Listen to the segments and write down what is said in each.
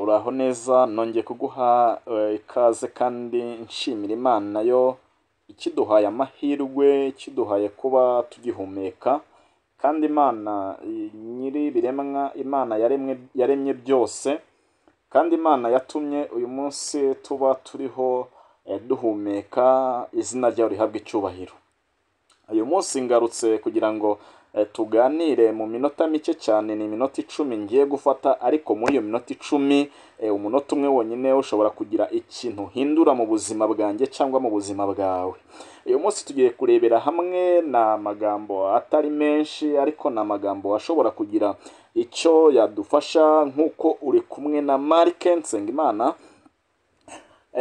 uraho neza nongeye kuguha ikaze kandi nshimira Imana yo ikiduhaye amahirwe, ikiduhaye kuba tugihumeka, kandi Imana nyiri biremwa, Imana yaremye byose, kandi Imana yatumye uyu munsi tuba turiho duhumeka, izina ryayo rihabwa icyubahiro. Uyu munsi ngarutse kugira ngo tuganire mu minota mike cyane, ni iminota 10 ngiye gufata, ariko muri iyo minota 10 umunota umwe wonyine ushobora kugira ikintu hindura mu buzima bwanjye cyangwa mu buzima bwawe. Uyu munsi tugiye kurebera hamwe na magambo atari menshi, ariko na magambo ashobora kugira icyo yadufasha, nk'uko uri kumwe na Mark Nsengimana.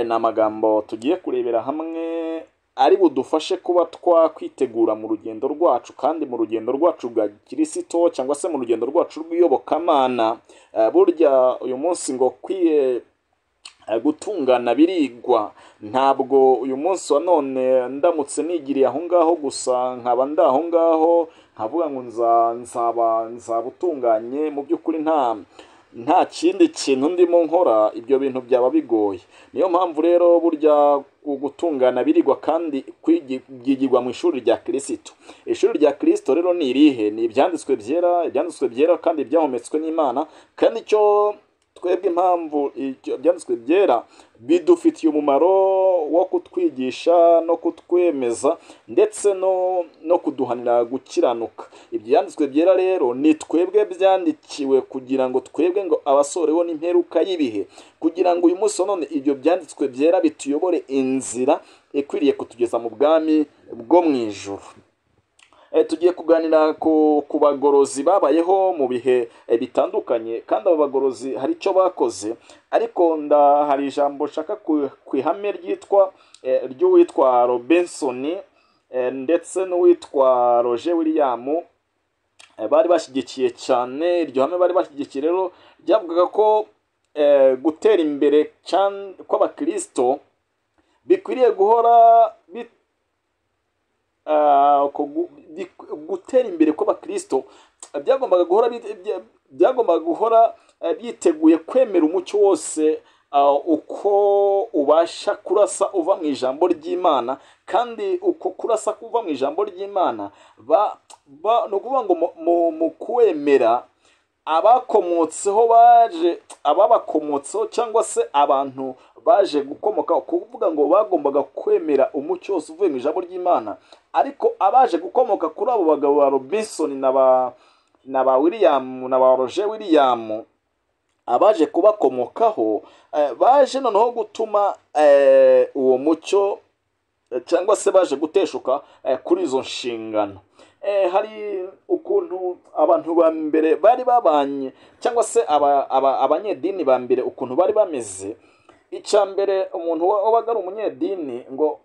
Na magambo tugiye kurebera hamwe ari budufashe kuba twakwitegura mu rugendo rwacu, kandi mu rugendo rwacu rwa Kristo cyangwa se mu rugendo rwacu rw'iyobokamana. Burya uyu munsi ngo gutungana birigwa. Ntabwo uyu munsi wa none ndamutse nigiriye aho ngaho gusa nkaba ndaho ngaho nkavuga ngo nzaba utunganye, mu by'ukuri nta kindi kintu ndimo nkora, ibyo bintu byaba bigoye. Niyo mpamvu rero burya gutungana birigwa, kandi byigirwa mu ishuri rya Kristo. Ishuri rya Kristo rero ni irihe? Ni ibyanditswe byera kandi byahumetswe n'Imana, kandi icyo twebwe impamvu ibyanditswe byera bidufitiye umumaro wo kutwigisha no kutwemeza, ndetse no kuduhanira gukiranuka. Ibyanditswe byera rero ni twebwe byandikiwe kugira ngo twebwe ngo abasoreho n'imperuka y'ibihe, kugira ngo uyu munsi none ibyo byanditswe byera bituyobore inzira ikwiriye kutugeza mu bwami bwo mu ijuru. Tugiye kuganira ku bagorozi babayeho mu bihe bitandukanye, kandi abo bagorozi hari icyo bakoze, ariko hari ijambo nshaka ku ihame ry'uwitwa Robinson ndetse n'uwitwa Roger William bari bashyigikiye cyane. Iryo hame bari bashyigikiye rero ryavugaga ko gutera imbere kw'abakristo bikwiriye guhora gutera imbere kw'abakristo byagombaga guhora byiteguye kwemera umucyo wose uko ubasha kurasa uva mu ijambo ry'Imana, kandi uko kurasa kuva mu ijambo ry'Imana ni ukuvuga ngo mu kwemera ababakomotseho cyangwa se abantu baje gukomoka, kuvuga ngo bagombaga kwemera umucyo wose uvuye mu ijambo ry'Imana. Ariko abaje gukomoka kuri abo bagabo ba Robinson na ba William na ba Roger William, abaje kubakomokaho baje noneho gutuma uwo mucyo cyangwa se baje guteshuka kuri izo nshingano. Hari ukuntu abantu ba mbere bari babanye, cyangwa se abanyedini ba mbere ukuntu bari bameze. Icya mbere, umuntu wabaga ari umunyedini ngo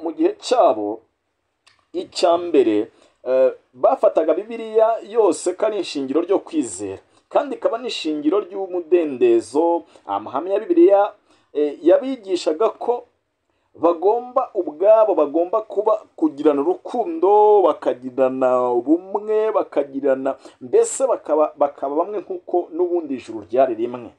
mu gihe cyabo, icya mbere bafataga Bibiliya yose ko ari ishingiro ryo kwizera, kandi ikaba n'ishingiro ry'umudendezo. Amahame ya Bibiliya yabigishaga ko bagomba kugirana urukundo, bakagirana ubumwe, mbese bakaba bamwe nk'uko n'ubundi ijuru ryari rimwe,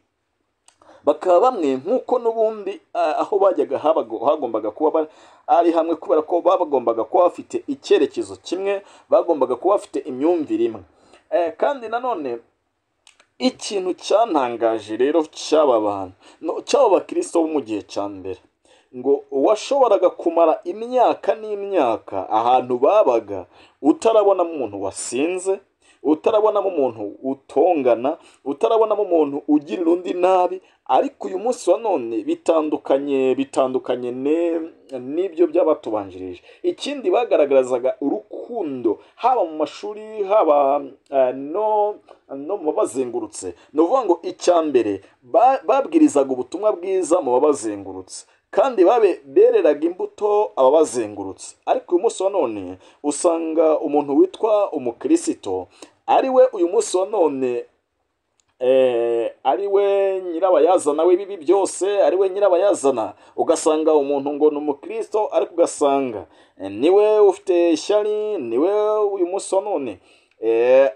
bakaba bamwe nk'uko n'ubundi aho bajyaga hagombaga kuba ari hamwe, kubera ko bagombaga kuba bafite icyerekezo kimwe, bagombaga kuba bafite imyumvire imwe. Kandi nanone ikintu cyantangaje rero cy'aba bakristo bo mu gihe cya mbere, ngo washoboraga kumara imyaka n'imyaka ahantu babaga utarabonamo umuntu wasinze, utarabonamo umuntu utongana, utarabonamo umuntu ugirira undi nabi. Ariko uyu munsi wa none bitandukanye n'ibyo by'abatubanjirije. Ikindi, bagaragazaga urukundo haba mu mashuri, haba no mu babazengurutse. Ni ukuvuga ngo icya mbere babwirizaga ubutumwa bwiza mu babazengurutse, kandi bereraga imbuto ababazengurutse. Ariko uyu munsi wa none usanga umuntu witwa umukristo ari we uyu munsi wa none ari we nyirabayazana w'ibibi byose, ari we nyirabayazana. Ugasanga umuntu ngo ni umukristo, ariko ugasanga niwe ufite ishyari, niwe uyu munsi wa none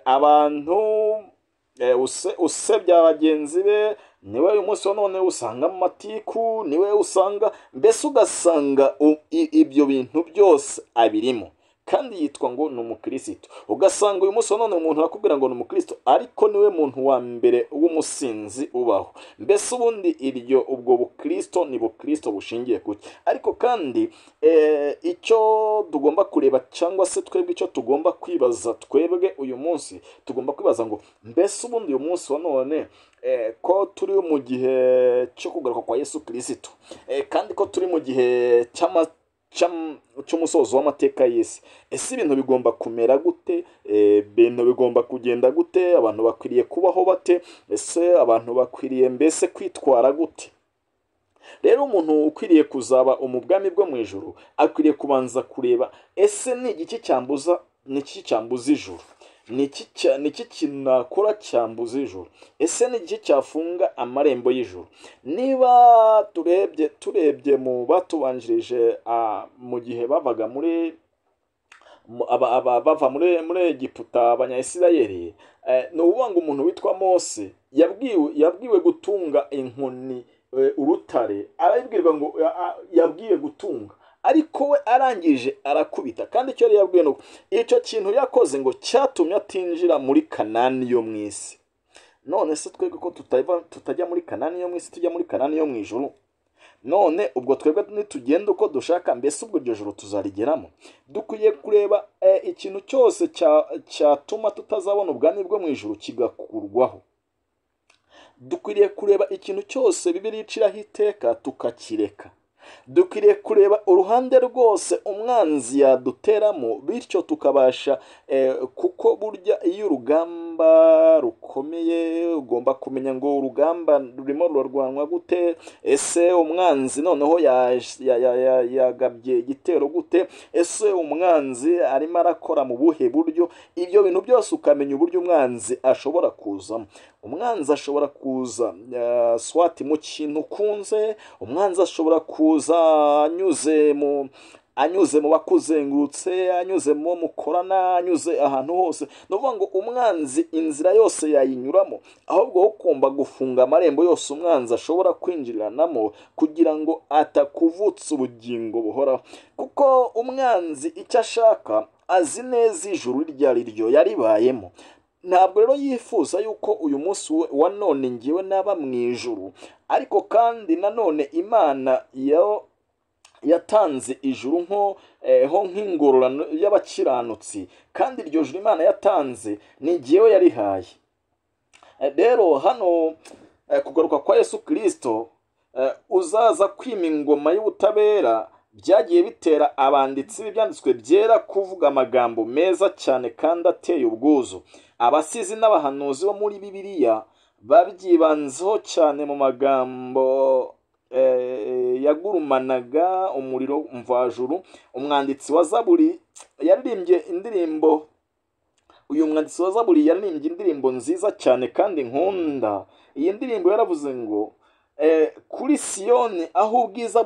abantu usebya bagenzi be, niwe uyu munsi wa none usanga mu matiku, niwe usanga mbese ugasanga ibyo bintu byose abirimo kandi yitwa ngo ni umukristo. Ugasanga uyu munsi wa none umuntu arakubwira ngo ni umukristo ariko niwe muntu wa mbere w'umusinzi ubaho. Mbese ubundi ubwo bukristo ni bukristo bushingiye kuki? Ariko kandi icyo tugomba kureba cyangwa se twebwe icyo tugomba kwibaza, twebwe uyu munsi tugomba kwibaza ngo mbese ubundi uyu munsi wa none ko turi mu gihe cyo kugaruka kwa Yesu Kristo, kandi ko turi mu gihe cy'umusozo w'amateka y'isi, ese ibintu bigomba kumera gute? Ibintu bigomba kugenda gute? Abantu bakwiriye kubaho bate? Ese abantu bakwiriye mbese kwitwara gute? Rero umuntu ukwiriye kuzaba umubwami bwo mu ijuru akwiriye kubanza kureba, ese ni iki cyambuza ijuru? Ni iki kinakora cyambuza ijuru? Ese ni iki cyafunga amarembo y'ijuru? Niba turebye mu batubanjirije mu gihe bava muri Egiputa, abanyayisirayeli, ni ukuvuga ngo umuntu witwa Mose yabwiwe gutunga inkoni, urutare, arabibwirwa ngo yabwiwe gutunga, ariko we arangije arakubita. Kandi icyo yari yabwiwe nuko icyo kintu yakoze ngo cyatumye atinjira muri Kanani yo mu isi. None se twebwe ko tutajya muri Kanani yo mu isi, tujya muri Kanani yo mu ijuru? None ubwo twebwe nitugenda uko dushaka, mbese ubwo iryo juru tuzarigeramo? Dukwiye kureba ikintu cyose cyatuma tutazabona ubwami bwo mu ijuru kigakurwaho. Dukwiriye kureba ikintu cyose Bibiliya iciraho iteka tukakireka. Dukwiriye kureba uruhande rwose umwanzi yaduteramo, bityo tukabasha kuko burya iyo urugamba rukomeye ugomba kumenya ngo urugamba rurimo rurarwanwa gute. Ese umwanzi noneho yagabye igitero gute? Ese umwanzi arimo arakora mu buhe buryo? Ibyo bintu byose ukamenya uburyo umwanzi ashobora kuzamo. Umwanzi ashobora kuza swati mu kintu ukunze, umwanzi ashobora kuza anyuze mu bakuzengurutse, anyuze mu mukorana, anyuze ahantu hose. Ni ukuvuga ngo umwanzi inzira yose yayinyuramo, ahubwo ugomba gufunga amarembo yose umwanzi ashobora kwinjiranamo kugira ngo atakuvutsa ubugingo buhoraho. Kuko umwanzi icyo ashaka azi neza ijuru iryo ari ryo yaribayemo. Ntabwo rero yifuza yuko uyu munsi wa none ngiwe naba mu ijuru, ariko kandi nanone Imana yatanze ijuru nk'ingororano y'abakiranutsi, kandi iryo juru Imana yatanze ni ngiwe yarihaye. Rero hano kugaruka kwa Yesu Kristo uzaza kwima ingoma y'ubutabera byagiye bitera abanditsi b'ibyanditswe byera kuvuga amagambo meza cyane kandi ateye ubwuzu. Abasizi n'abahanuzi bo muri Bibiliya babyibanzeho cyane mu magambo yagurumanaga umuriro mvajuru. Umwanditsi wa Zaburi yaririmbye indirimbo, indirimbo nziza cyane kandi nkunda. Iyi ndirimbo yaravuze ngo kuri Siyoni aho ubwiza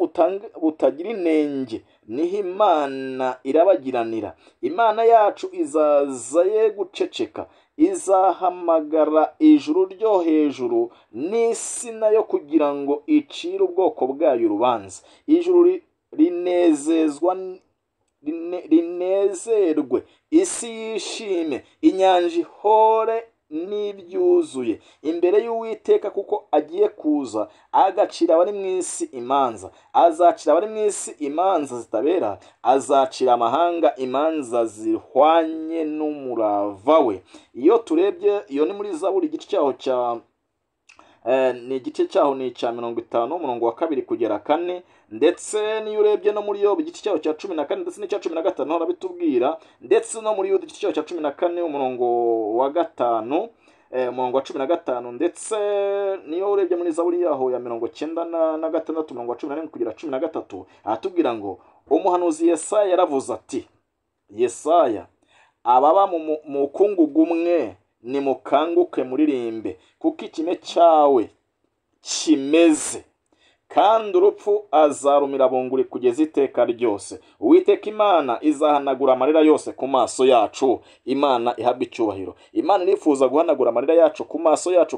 butagira inenge niho Imana irabagiranira. Imana yacu izaza ye guceceka, izahamagara ijuru ryo hejuru n'isi nayo kugira ngo icire ubwoko bwayo urubanza. Ijuru rinezerwe, isi yishime, inyanja ihore n'ibyuzuye imbere y'Uwiteka, kuko agiye kuza agacira abari mu isi imanza. Azacira abari mu isi imanza zitabera, azacira amahanga imanza zihwanye n'umurava we. Iyo turebye, iyo ni muri Zaburi igice cyaho ni icya 50 umurongo wa 2 kugera 4, ndetse niyo urebye no muri Yobu igice cyaho cya 14 ndetse n'icya 15 hora bitubwira, ndetse no muri Yuda igice cyaho cya 14 umurongo wa 5 umurongo wa 15, ndetse niyo urebye muri Zaburi yaho ya 96 umurongo wa 14 kugera 13 aratubwira ngo umuhanuzi Yesaya yaravuze ati, Yesaya, ababa mu mukungugu umwe nimukanguke muririmbe, kuko ikime cyawe kimeze, kandi urupfu azarumira bunguri kugeza iteka ryose. Uwiteka Imana izahanagura amarira yose ku maso yacu. Imana ihabwe icyubahiro. Imana irifuza guhanagura amarira yacu ku maso yacu